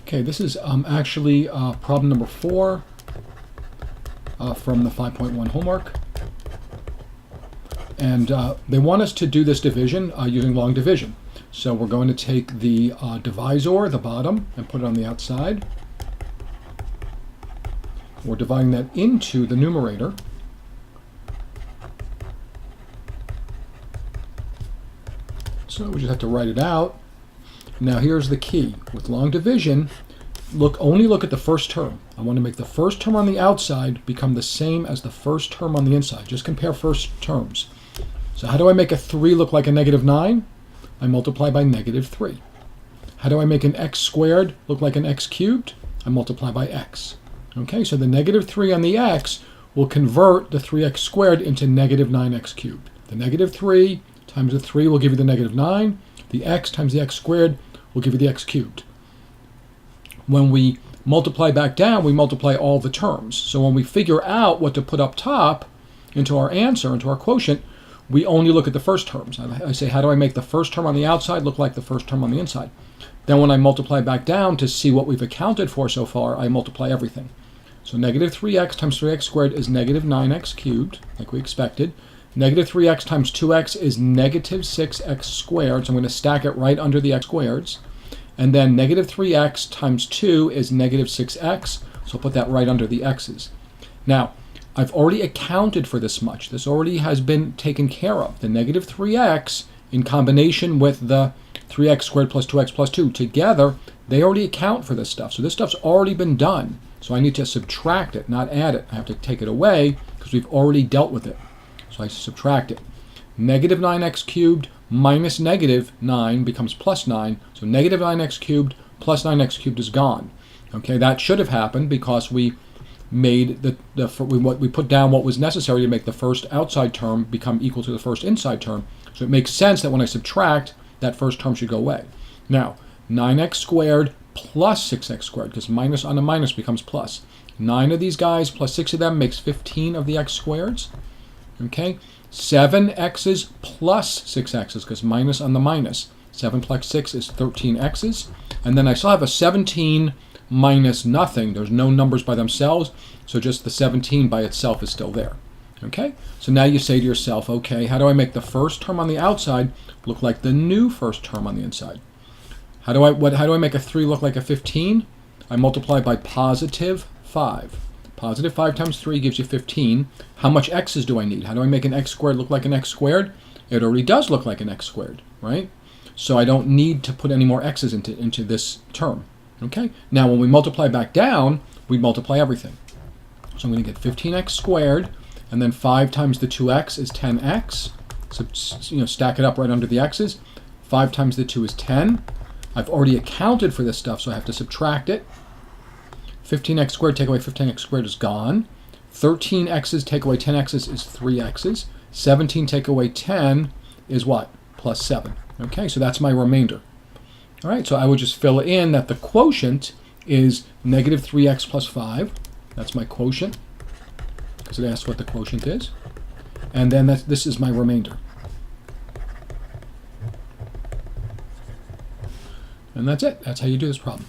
Okay, this is actually problem number 4 from the 5.1 homework. And they want us to do this division using long division. So we're going to take the divisor, the bottom, and put it on the outside. We're dividing that into the numerator. So we just have to write it out. Now here's the key. With long division, only look at the first term. I want to make the first term on the outside become the same as the first term on the inside. Just compare first terms. So how do I make a 3 look like a -9? I multiply by -3. How do I make an x squared look like an x cubed? I multiply by x. Okay, so the -3 on the x will convert the 3x squared into -9x cubed. The -3 times the 3 will give you the -9. The x times the x squared will give you the x cubed. When we multiply back down, we multiply all the terms. So when we figure out what to put up top into our answer, into our quotient, we only look at the first terms. I say, how do I make the first term on the outside look like the first term on the inside? Then when I multiply back down to see what we've accounted for so far, I multiply everything. So -3x times 3x squared is -9x cubed, like we expected. -3x times 2x is -6x squared, so I'm going to stack it right under the x squareds. And then -3x times 2 is -6x, so I'll put that right under the x's. Now, I've already accounted for this much. This already has been taken care of. The -3x in combination with the 3x squared plus 2x plus 2 together, they already account for this stuff. So this stuff's already been done. So I need to subtract it, not add it. I have to take it away because we've already dealt with it. So I subtract it. -9x cubed minus -9 becomes +9. So -9x cubed plus 9x cubed is gone. Okay, that should have happened because we made we put down what was necessary to make the first outside term become equal to the first inside term. So it makes sense that when I subtract, that first term should go away. Now, 9x squared plus 6x squared, because minus on a minus becomes plus. 9 of these guys plus 6 of them makes 15 of the x squareds. Okay, 7 x's plus 6 x's, because minus on the minus. 7 plus 6 is 13 x's. And then I still have a 17 minus nothing. There's no numbers by themselves, so just the 17 by itself is still there. Okay, so now you say to yourself, okay, how do I make the first term on the outside look like the new first term on the inside? How do I make a 3 look like a 15? I multiply by +5. +5 times 3 gives you 15. How much x's do I need? How do I make an x squared look like an x squared? It already does look like an x squared, right? So I don't need to put any more x's into this term. Okay, now when we multiply back down, we multiply everything. So I'm going to get 15x squared, and then 5 times the 2x is 10x. So stack it up right under the x's. 5 times the 2 is 10. I've already accounted for this stuff, so I have to subtract it. 15x squared take away 15x squared is gone. 13x's take away 10x's is 3x's. 17 take away 10 is what? +7. Okay, so that's my remainder. All right, so I would just fill in that the quotient is -3x plus 5. That's my quotient, because it asks what the quotient is. And then this is my remainder. And that's it. That's how you do this problem.